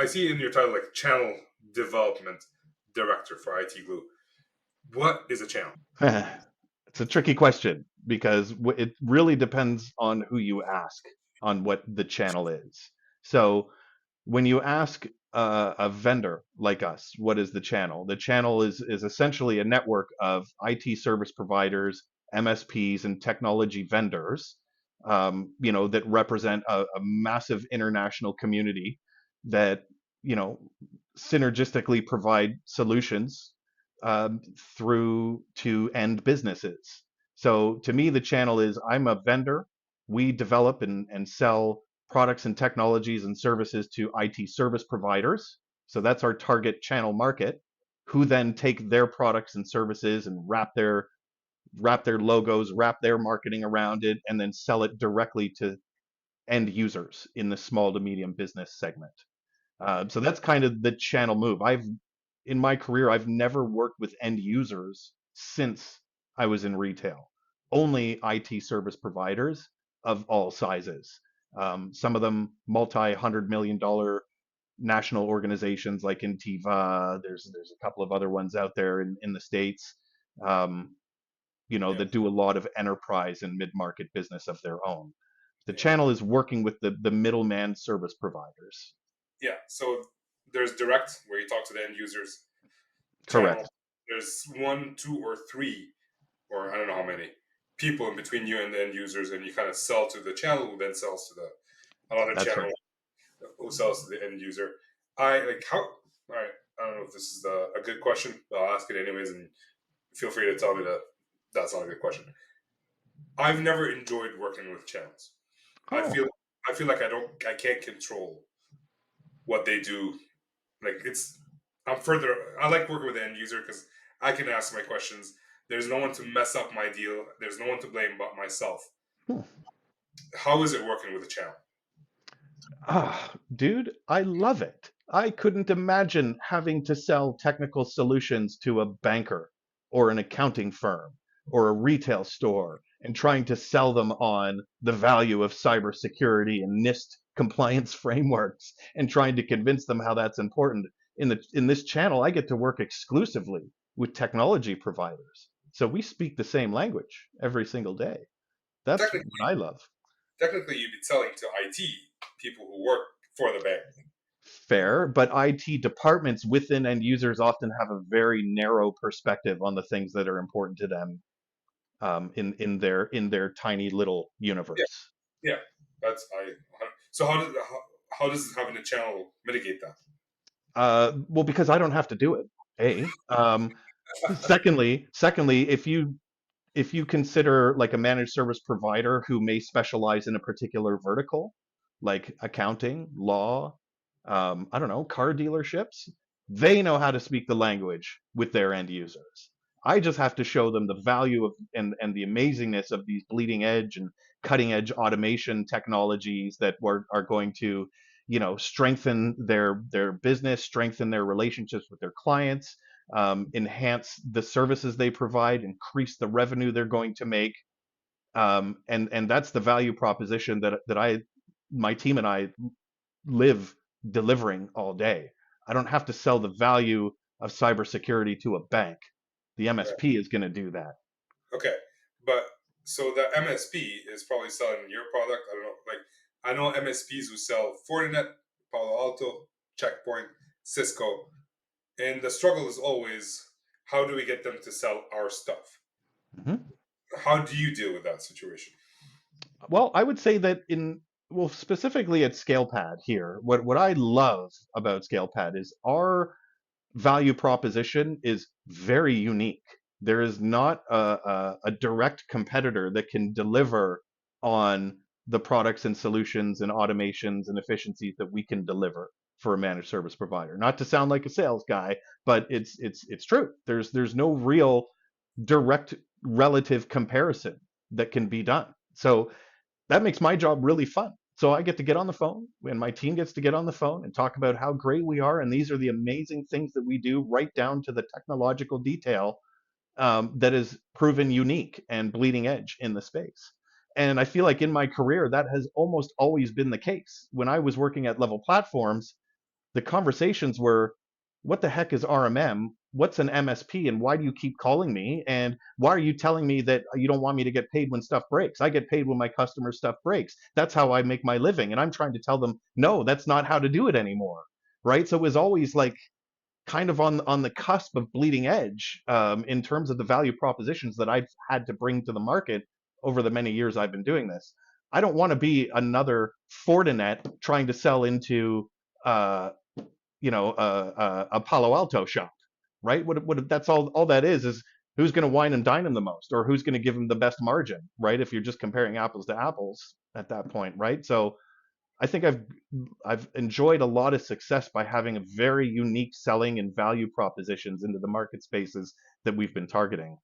I see in your title like channel development director for IT Glue. What is a channel? It's a tricky question because it really depends on who you ask on what the channel is. So when you ask a vendor like us, what is the channel? The channel is essentially a network of IT service providers, MSPs, and technology vendors, that represent a massive international community that you know synergistically provide solutions through to end businesses. So to me, the channel is I'm a vendor. We develop and sell products and technologies and services to IT service providers. So that's our target channel market, who then take their products and services and wrap their logos, wrap their marketing around it, and then sell it directly to end users in the small to medium business segment. So that's kind of the channel move. In my career, I've never worked with end users since I was in retail. Only IT service providers of all sizes. Some of them multi-$100 million national organizations like Intiva. There's a couple of other ones out there in the states, um, Yeah, that do a lot of enterprise and mid-market business of their own. The yeah, channel is working with the middleman service providers. yeah. So there's direct where you talk to the end users. Channel. Correct. There's one, two, or three, or I don't know how many people in between you and the end users, and you kind of sell to the channel, who then sells to the another That's channel right. who sells to the end user. I like how. All right. I don't know if this is a good question, but I'll ask it anyways, and feel free to tell me that that's not a good question. I've never enjoyed working with channels. I Oh, feel I feel like I can't control what they do. Like I'm further. I like working with the end user because I can ask my questions. There's no one to mess up my deal. There's no one to blame but myself. hmm. How is it working with the channel? Dude, I love it. I couldn't imagine having to sell technical solutions to a banker or an accounting firm or a retail store and trying to sell them on the value of cybersecurity and NIST compliance frameworks and trying to convince them how that's important. In this channel, I get to work exclusively with technology providers. So we speak the same language every single day. That's what Technically, I love. technically, you'd be selling to IT people who work for the bank. Fair, but IT departments within end users often have a very narrow perspective on the things that are important to them, in their tiny little Yeah, universe. yeah. That's I. So how does having a channel mitigate that? Well, because I don't have to do it. Secondly, if you consider like a managed service provider who may specialize in a particular vertical, like accounting, law, I don't know, car dealerships, they know how to speak the language with their end users. I just have to show them the value of and the amazingness of these bleeding edge and cutting edge automation technologies that are going to, strengthen their business, strengthen their relationships with their clients, enhance the services they provide, increase the revenue they're going to make, and that's the value proposition that my team and I live delivering all day. I don't have to sell the value of cybersecurity to a bank. The Right. MSP is going to do that. Okay, but so the MSP is probably selling your product. I don't know. Like I know MSPs who sell Fortinet, Palo Alto, Checkpoint, Cisco, and the struggle is always how do we get them to sell our stuff? Mhm. How do you deal with that situation? Well, I would say that well, specifically at ScalePad here, what I love about ScalePad is our value proposition is very unique. There is not a direct competitor that can deliver on the products and solutions and automations and efficiencies that we can deliver for a managed service provider. Not to sound like a sales guy, but it's true. There's no real direct relative comparison that can be done. So that makes my job really fun. So I get to get on the phone and my team gets to get on the phone and talk about how great we are. And these are the amazing things that we do right down to the technological detail, that is proven unique and bleeding edge in the space. And I feel like in my career, that has almost always been the case. When I was working at Level Platforms, The conversations were, what the heck is RMM? What's an MSP? And why do you keep calling me? And why are you telling me that you don't want me to get paid when stuff breaks? I get paid when my customer stuff breaks. That's how I make my living. And I'm trying to tell them, no, that's not how to do it anymore. Right. So it was always like kind of on the cusp of bleeding edge in terms of the value propositions that I've had to bring to the market over the many years I've been doing this. I don't want to be another Fortinet trying to sell into uh, a Palo Alto shop, right? What that's all that is who's going to wine and dine him the most, or who's going to give him the best margin, right? If you're just comparing apples to apples at that point, right? So I think I've enjoyed a lot of success by having a very unique selling and value propositions into the market spaces that we've been targeting.